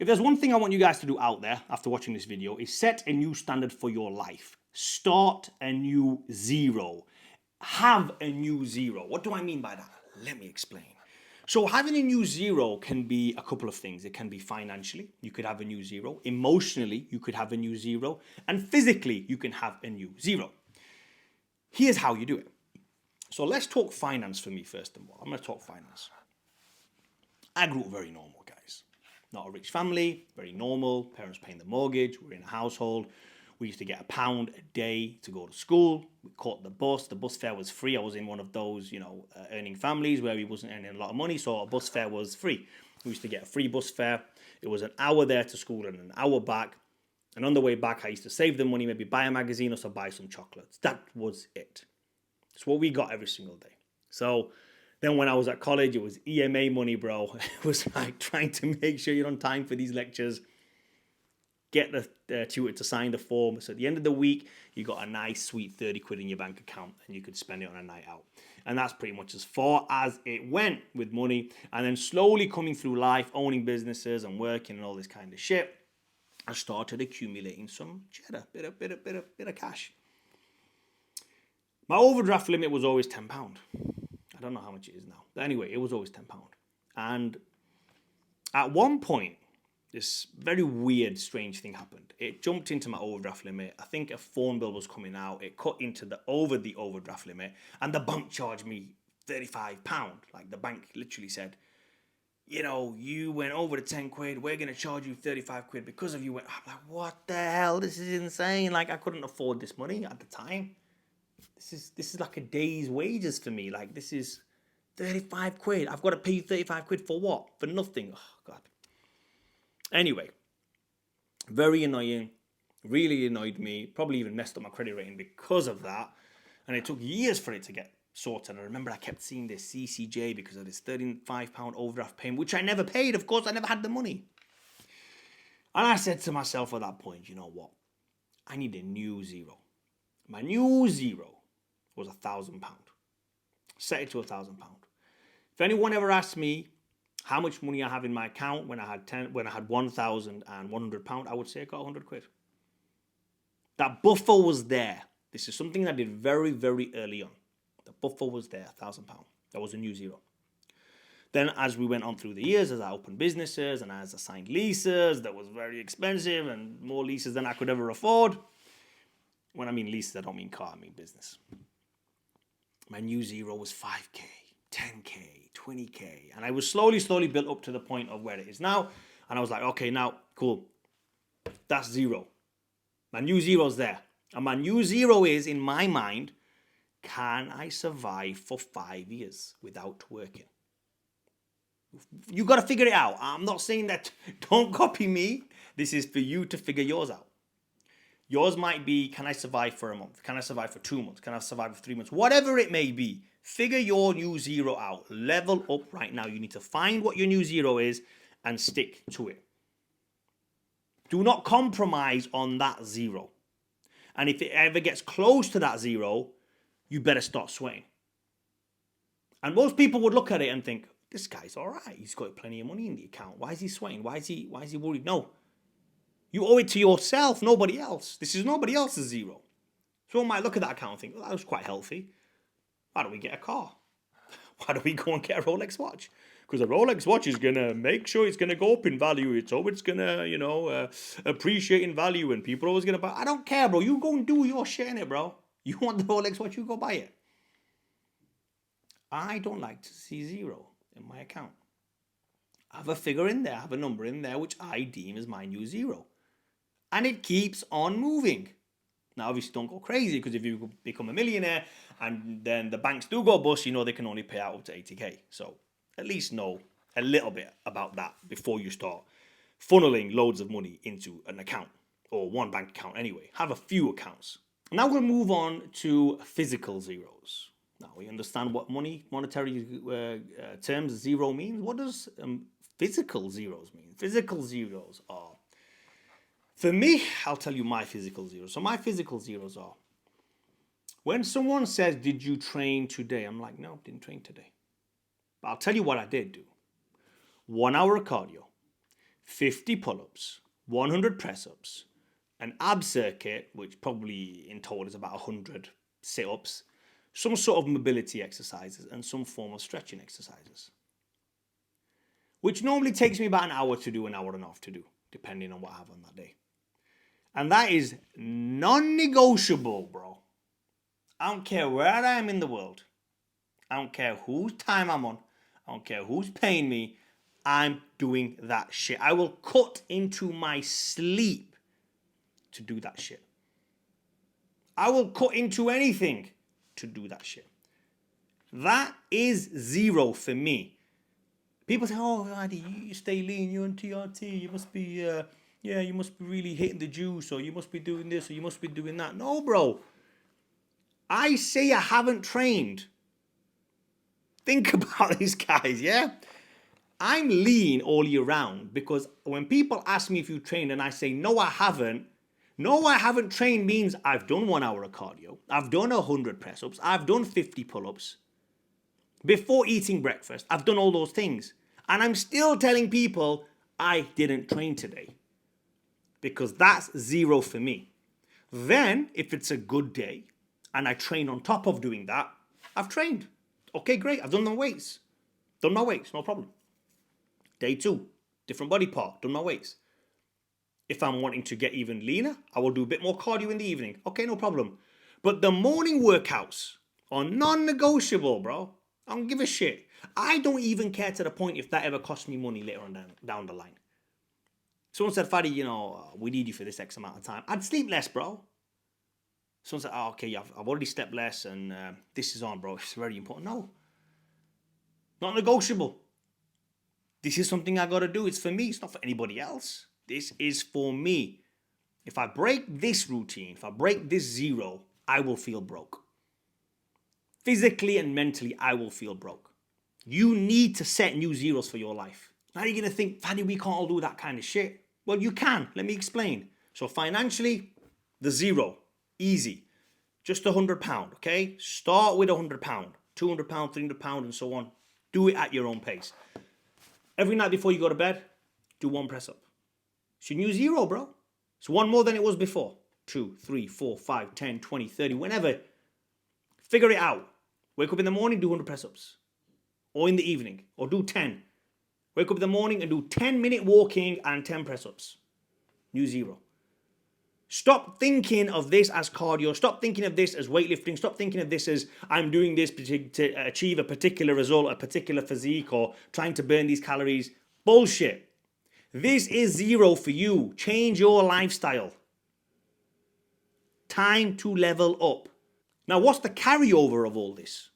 If there's one thing I want you guys to do out there after watching this video is set a new standard for your life. Start a new zero. Have a new zero. What do I mean by that? Let me explain. So having a new zero can be a couple of things. It can be financially, you could have a new zero. Emotionally, you could have a new zero. And physically, you can have a new zero. Here's how you do it. So let's talk finance for me first of all. I'm going to talk finance. I grew up very normal, guys. Not a rich family, very normal. Parents paying the mortgage. We're in a household. We used to get £1 a day to go to school. We caught the bus. The bus fare was free. I was in one of those, earning families where we wasn't earning a lot of money, so our bus fare was free. We used to get a free bus fare. It was an hour there to school and an hour back. And on the way back, I used to save the money, maybe buy a magazine or so buy some chocolates. That was it. It's what we got every single day. So then when I was at college, it was EMA money, bro. It was like trying to make sure you're on time for these lectures. Get the tutor to sign the form. So at the end of the week, you got a nice, sweet 30 quid in your bank account and you could spend it on a night out. And that's pretty much as far as it went with money. And then slowly coming through life, owning businesses and working and all this kind of shit, I started accumulating some cheddar, bit of cash. My overdraft limit was always £10. I don't know how much it is now. But anyway, it was always £10. And at one point, this very weird, strange thing happened. It jumped into my overdraft limit. I think a phone bill was coming out. It cut into over the overdraft limit. And the bank charged me £35. Like the bank literally said, you went over the 10 quid. We're going to charge you 35 quid because of you. I'm like, what the hell? This is insane. Like I couldn't afford this money at the time. This is like a day's wages for me. Like this is 35 quid. I've got to pay you 35 quid for what? For nothing. Oh, God. Anyway, very annoying, really annoyed me, probably even messed up my credit rating because of that. And it took years for it to get sorted. I remember I kept seeing this CCJ because of this £35 overdraft payment, which I never paid. Of course, I never had the money. And I said to myself at that point, you know what? I need a new zero. My new zero was £1,000. Set it to £1,000. If anyone ever asked me how much money I have in my account when I had £1,100, I would say I got 100 quid. That buffer was there. This is something I did very, very early on. The buffer was there, £1,000. That was a new zero. Then as we went on through the years, as I opened businesses and as I signed leases, that was very expensive and more leases than I could ever afford. When I mean leases, I don't mean car, I mean business. My new zero was 5K, 10K, 20K. And I was slowly built up to the point of where it is now. And I was like, okay, now, cool. That's zero. My new zero's there. And my new zero is, in my mind, can I survive for 5 years without working? You got to figure it out. I'm not saying that, don't copy me. This is for you to figure yours out. Yours might be, can I survive for a month? Can I survive for 2 months? Can I survive for 3 months? Whatever it may be, figure your new zero out. Level up right now. You need to find what your new zero is and stick to it. Do not compromise on that zero. And if it ever gets close to that zero, you better start sweating. And most people would look at it and think, this guy's all right. He's got plenty of money in the account. Why is he sweating? Why is he worried? No. You owe it to yourself, nobody else. This is nobody else's zero. Someone might look at that account and think, well, that was quite healthy. Why don't we get a car? Why don't we go and get a Rolex watch? Because a Rolex watch is going to make sure it's going to go up in value. It's going to, appreciate in value and people are always going to buy. I don't care, bro. You go and do your shit in it, bro. You want the Rolex watch, you go buy it. I don't like to see zero in my account. I have a figure in there. I have a number in there which I deem as my new zero. And it keeps on moving. Now, obviously, don't go crazy because if you become a millionaire and then the banks do go bust, they can only pay out up to 80K. So at least know a little bit about that before you start funneling loads of money into an account or one bank account anyway. Have a few accounts. Now we'll move on to physical zeros. Now we understand what monetary terms zero means. What does physical zeros mean? Physical zeros are, for me, I'll tell you my physical zeros. So my physical zeros are, when someone says, did you train today? I'm like, no, didn't train today. But I'll tell you what I did do. 1 hour of cardio, 50 pull-ups, 100 press-ups, an ab circuit, which probably in total is about 100 sit-ups, some sort of mobility exercises, and some form of stretching exercises. Which normally takes me about an hour to do, an hour and a half to do, depending on what I have on that day. And that is non-negotiable, bro. I don't care where I am in the world. I don't care whose time I'm on. I don't care who's paying me. I'm doing that shit. I will cut into my sleep to do that shit. I will cut into anything to do that shit. That is zero for me. People say, oh, Andy, you stay lean, you're on TRT, you must be, you must be really hitting the juice, or you must be doing this, or you must be doing that. No, bro. I say I haven't trained. Think about these guys, yeah? I'm lean all year round because when people ask me if you trained and I say, no, I haven't trained means I've done 1 hour of cardio. I've done 100 press-ups. I've done 50 pull-ups. Before eating breakfast, I've done all those things. And I'm still telling people I didn't train today because that's zero for me. Then, if it's a good day and I train on top of doing that, I've trained. Okay, great. I've done my weights. Done my weights, no problem. Day 2, different body part, done my weights. If I'm wanting to get even leaner, I will do a bit more cardio in the evening. Okay, no problem. But the morning workouts are non-negotiable, bro. I don't give a shit. I don't even care to the point if that ever costs me money later on down the line. Someone said, Fadi, we need you for this X amount of time. I'd sleep less, bro. Someone said, okay, I've already slept less and this is on, bro. It's very important. No. Not negotiable. This is something I got to do. It's for me. It's not for anybody else. This is for me. If I break this routine, if I break this zero, I will feel broke. Physically and mentally, I will feel broke. You need to set new zeros for your life. Now you're going to think, Fadi, we can't all do that kind of shit. Well, you can. Let me explain. So financially, the zero, easy. Just £100, okay? Start with £100, £200, £300, and so on. Do it at your own pace. Every night before you go to bed, do 1 press up. It's your new zero, bro. It's 1 more than it was before. 2, 3, 4, 5, 10, 20, 30, whenever. Figure it out. Wake up in the morning, do 100 press ups. Or in the evening, or do 10. Wake up in the morning and do 10-minute walking and 10 press ups. New zero. Stop thinking of this as cardio. Stop thinking of this as weightlifting. Stop thinking of this as I'm doing this to achieve a particular result, a particular physique, or trying to burn these calories. Bullshit. This is zero for you. Change your lifestyle. Time to level up. Now, what's the carryover of all this?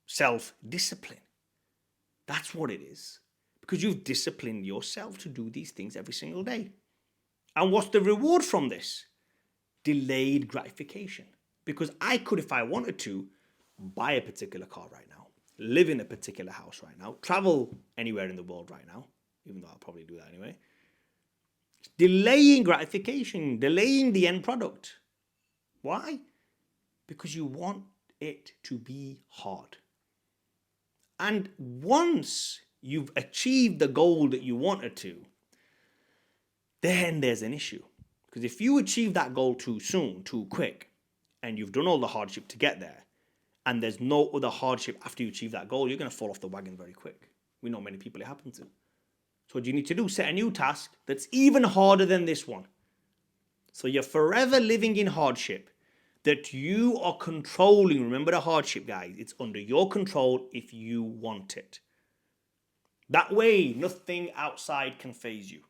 Self-discipline. That's what it is. Because you've disciplined yourself to do these things every single day. And what's the reward from this? Delayed gratification. Because I could, if I wanted to, buy a particular car right now, live in a particular house right now, travel anywhere in the world right now, even though I'll probably do that anyway. Delaying gratification, delaying the end product. Why? Because you want it to be hard. And once you've achieved the goal that you wanted to, then there's an issue. Because if you achieve that goal too soon, too quick, and you've done all the hardship to get there, and there's no other hardship after you achieve that goal, you're going to fall off the wagon very quick. We know many people it happens to. So what you need to do, set a new task that's even harder than this one. So you're forever living in hardship that you are controlling. Remember the hardship, guys. It's under your control if you want it. That way, nothing outside can faze you.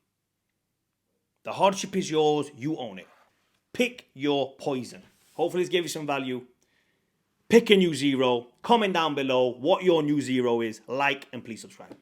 The hardship is yours. You own it. Pick your poison. Hopefully this gave you some value. Pick a new zero. Comment down below what your new zero is. Like and please subscribe.